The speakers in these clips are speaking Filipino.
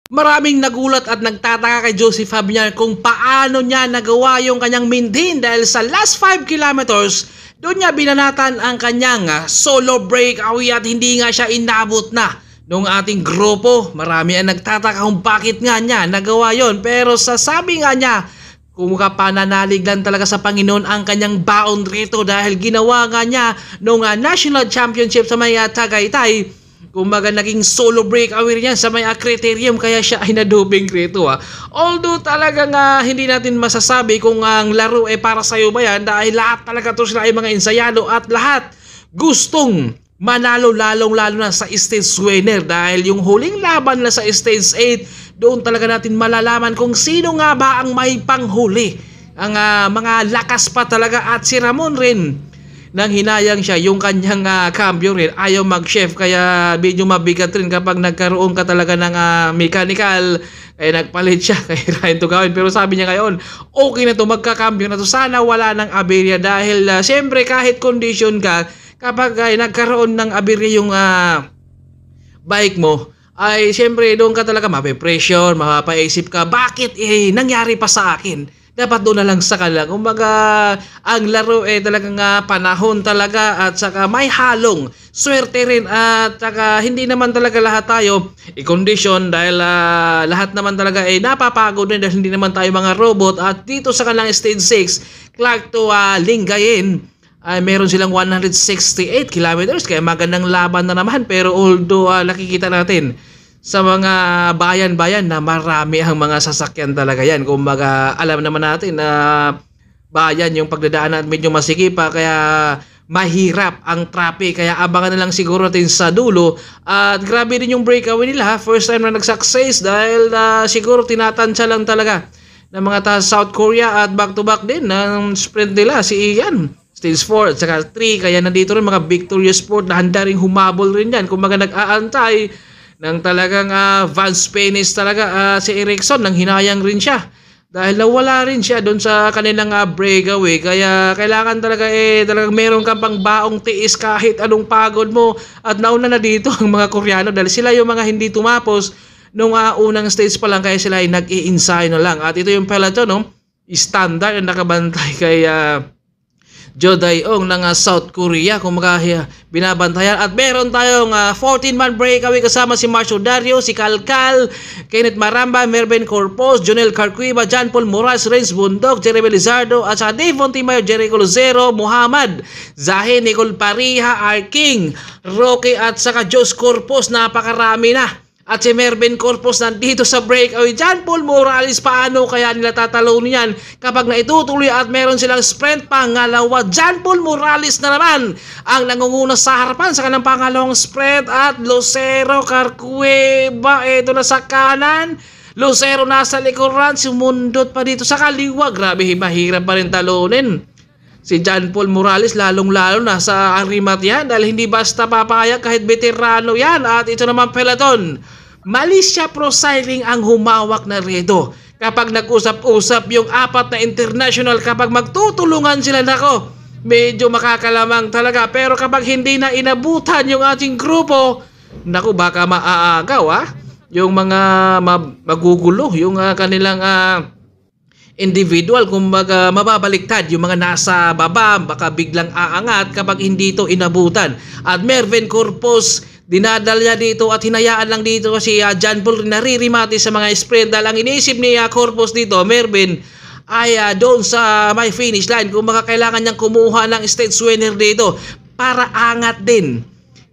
Maraming nagulat at nagtataka kay Joseph Fabian kung paano niya nagawa yung kanyang maintain dahil sa last 5 kilometers, doon niya binanatan ang kanyang solo breakaway at hindi nga siya inabot na nung ating grupo. Marami ang nagtataka kung bakit nga niya nagawa yon, pero sa sabi nga niya, kung pananalig lang talaga sa Panginoon ang kanyang baon rito dahil ginawa nga niya nung National Championship sa may Tagaytay. Kumbaga naging solo breakaway niya sa may criterium kaya siya ay naduping rito. Although talagang hindi natin masasabi kung ang laro ay para sa'yo ba yan dahil lahat talaga to sila ay mga ensayado at lahat gustong manalo lalong-lalo na sa stage winner dahil yung huling laban na sa stage 8 doon talaga natin malalaman kung sino nga ba ang may panghuli. Ang mga lakas pa talaga at si Ramon rin nang hinayang siya yung kanyang cambio rin ayaw mag-chef kaya medyo mabigat rin kapag nagkaroon ka talaga ng mechanical kaya nagpalit siya kay Ryan Tugawin, pero sabi niya ngayon okay na to, magka-cambio na to, sana wala ng aberya dahil siyempre kahit condition ka kapag nagkaroon ng aberya yung bike mo ay siyempre doon ka talaga mape-pressure, mapapaisip ka bakit nangyari pa sa akin. Dapat doon na lang sa kanila. Kumbaga, ang laro talagang panahon talaga at saka may halong swerte rin at saka hindi naman talaga lahat tayo i-condition dahil lahat naman talaga napapagod rin dahil hindi naman tayo mga robot at dito sa kanilang stage 6, Clark to Lingayen ay meron silang 168 kilometers kaya magandang laban na naman pero although nakikita natin sa mga bayan-bayan na marami ang mga sasakyan talaga yan. Kumbaga alam naman natin na bayan yung pagdadaanan at medyo masikipa kaya mahirap ang traffic kaya abangan na lang siguro natin sa dulo at grabe din yung breakaway nila. First time na nag-success dahil siguro tinatansya lang talaga ng mga South Korea at back-to-back din ng sprint nila si Ian. Stage 4 at saka 3 kaya nandito rin mga Victorious Sport na handa rin humabol rin yan. Kumbaga nag-aantay ng talagang Van Spanis talaga si Erickson nang hinayang rin siya dahil nawala rin siya doon sa kanilang breakaway kaya kailangan talaga talagang meron kang pang baong tiis kahit anong pagod mo at nauna na dito ang mga Koreano dahil sila yung mga hindi tumapos nung unang stage pa lang kaya sila ay nag-i-ensayo na lang at ito yung peloton standard na nakabantay kay Jo Dae-ong ng South Korea kung binabantayan at meron tayong 14-man breakaway kasama si Marcio Dario, si Calcal, Kenneth Maramba, Mervin Corpos, Jonel Carquiba, John Paul Moraes, Renz Bundok, Jeremy Lizardo at saka Dave Montimayo, Jericho Lucero, Muhammad Zahe, Nicole Pariha, Arking, Roque at saka Jos Corpos, napakarami na. At si Mervin Corpus nandito sa breakaway. John Paul Morales, paano kaya nila tatalunin yan kapag naitutuloy at meron silang sprint pangalawa? John Paul Morales na naman ang nangunguna sa harapan sa kanang pangalawang sprint at Lucero Carcueva ito na sa kanan. Lucero nasa likuran, sumundot pa dito sa kaliwa. Grabe, mahirap pa rin talunin si John Paul Morales lalong-lalo na sa arimat yan dahil hindi basta papayag kahit veterano yan. At ito naman peloton, Malaysia Pro Cycling ang humawak na rito. Kapag nag-usap-usap yung apat na international, kapag magtutulungan sila, nako, medyo makakalamang talaga. Pero kapag hindi na inabutan yung ating grupo, nako, baka maaagaw yung mga magugulo, yung kanilang individual, kumbaga mababaliktad yung mga nasa baba, baka biglang aangat kapag hindi ito inabutan. At Mervin Corpus, dinadala dito at hinayaan lang dito kasi John Paul naririmati sa mga sprint dahil ang iniisip ni Corpus dito, Mervin, ay doon sa may finish line. Kumbaga kailangan niyang kumuha ng stage winner dito para angat din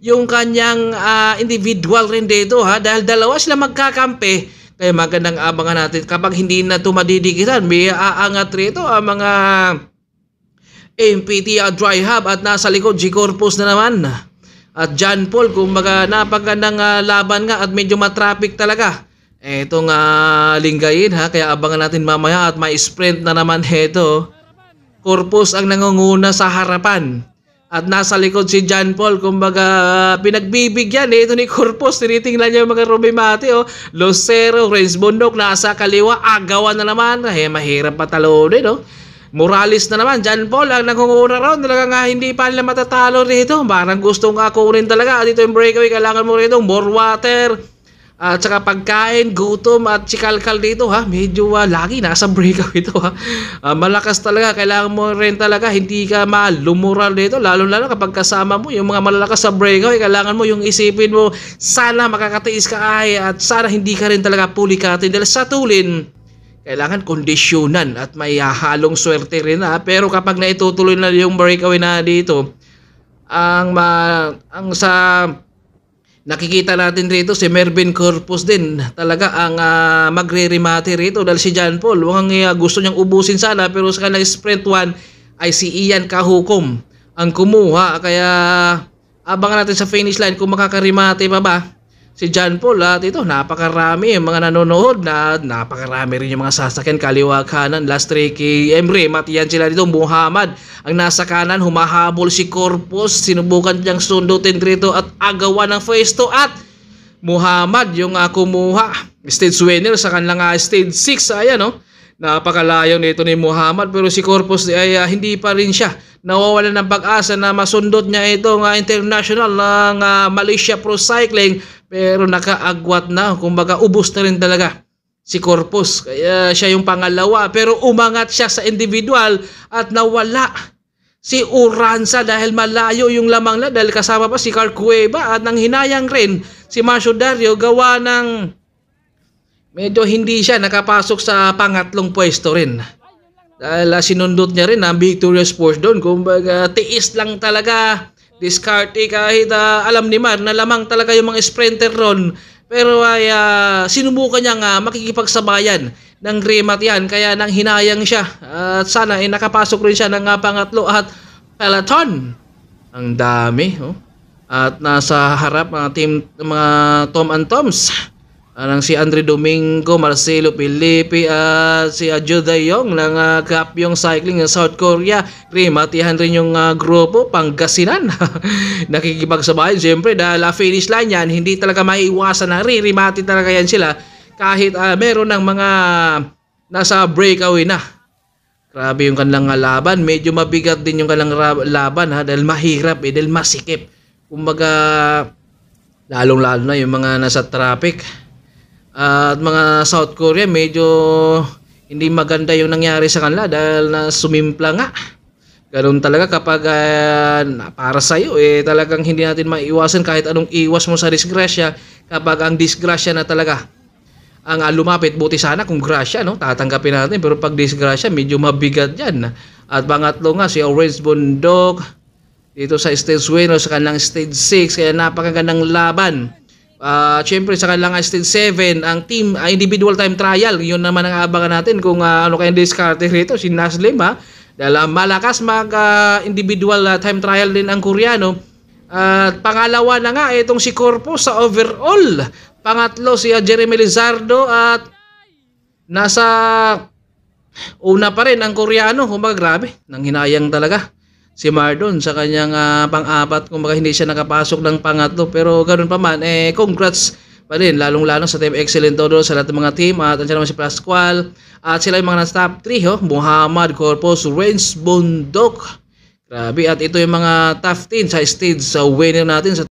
yung kanyang individual rin dito dahil dalawa sila magkakampi. Kaya magandang abangan natin kapag hindi na ito madidikitan. May aangat rito ang mga MPT dry hub at nasa likod si Corpus na naman. At John Paul, kumbaga napagandang laban nga at medyo matraffic talaga. Itong Lingayen kaya abangan natin mamaya at may sprint na naman ito. Corpus ang nangunguna sa harapan. At nasa likod si John Paul, kumbaga pinagbibigyan ito ni Corpus, tinitingnan niya yung mga rumimati Lucero, Renz Bundok nasa kaliwa, agawan na naman, mahirap patalunin Morales na naman, John Paul ang nangunguna raw, talaga hindi pa nila matatalo rito, parang gustong kunin talaga, dito yung breakaway, kailangan mo rito, more water, At saka pagkain, gutom at si Kalkal dito ha, medyo lagi nasa breakaway ito ha. Malakas talaga, kailangan mo rin talaga, hindi ka malumural dito, lalo kapag kasama mo yung mga malalakas sa breakaway, kailangan mo yung isipin mo, sana makakatiis ka ay at sana hindi ka rin talaga pulikatin dahil sa tulin, kailangan kondisyonan at may halong swerte rin ha. Pero kapag naitutuloy na yung breakaway na dito, ang sa nakikita natin rito si Mervin Corpus din talaga ang magre-remate rito dahil si John Paul gusto niyang ubusin sana pero sa kanilang sprint 1 ay si Ian Kahukom ang kumuha kaya abangan natin sa finish line kung makakarimate pa ba si John Paul at ito napakarami yung mga nanonood na napakarami rin yung mga sasakyan kaliwa kanan last 3 km matiyan sila dito. Muhammad ang nasa kanan, humahabol si Corpus, sinubukan niyang sundutin dito at agawan ng pwesto at Muhammad yung kumuha stage winner sa kanilang stage 6. Ayan napakalayo nito ni Muhammad pero si Corpus ay hindi pa rin siya nawawalan ng pag-asa na masundot niya itong international ng Malaysia Pro Cycling pero nakaagwat na, kumbaga ubos na rin talaga si Corpus kaya siya yung pangalawa pero umangat siya sa individual at nawala si Uranza dahil malayo yung lamang na dahil kasama pa si Carl Cueva at nang hinayang rin si Marcio Dario gawa ng medyo hindi siya nakapasok sa pangatlong pwesto rin. Dahil sinundot niya rin ang Victorious Sports doon. Kumbaga tiis lang talaga. Diskarte kahit alam ni Mar na lamang talaga yung mga sprinter ron. Pero ay sinubukan niyang makikipagsabayan ng remat yan. Kaya nang hinayang siya. At sana nakapasok rin siya ng pangatlo at peloton. Ang dami. At nasa harap team mga Tom and Toms. Si Andre Domingo, Marcelo Felipe at si Jude Yong ng Kapyong Cycling ng South Korea. Rematihan rin yung grupo Pangasinan. Nakikipagsabayan siyempre dahil finish line yan, hindi talaga maiiwasan na rimati talaga yan sila kahit meron ng mga nasa breakaway na. Grabe yung kanilang laban, medyo mabigat din yung kanilang laban dahil mahirap dahil masikip. Kumbaga lalong-lalo na yung mga nasa traffic. At mga South Korea medyo hindi maganda yung nangyari sa kanila dahil na sumimpla nga. Ganun talaga kapag para sa iyo talagang hindi natin maiwasan kahit anong iwas mo sa disgrasya kapag ang disgrasya na talaga ang lumapit. Buti sana kung grasya tatanggapin natin pero pag disgrasya medyo mabigat yan. At pangatlo nga si Orange Bundok dito sa stage winner sa kanilang stage 6 kaya napakagandang laban. Siyempre sa kanilang stage 7 ang team individual time trial, yun naman ang abangan natin kung ano kayong diskarte rito si Naslim dahil malakas mag individual time trial din ang Koreano. At pangalawa na nga itong si Corpus sa overall, pangatlo si Jeremy Lizardo at nasa una pa rin ang Koreano. Kumbaga grabe, nang hinayang talaga si Mardon sa kanyang pang-apat, kumbaga hindi siya nakapasok ng pangatlo pero ganoon pa man congrats pa rin lalong-lalo sa Team Excellent todo sa lahat ng mga team at nandiyan naman si Pascual at sila yung mga nasa top 3 Muhammad, Corpus, Renz, Bundok. Grabe at ito yung mga top 10 sa stage sa winner natin sa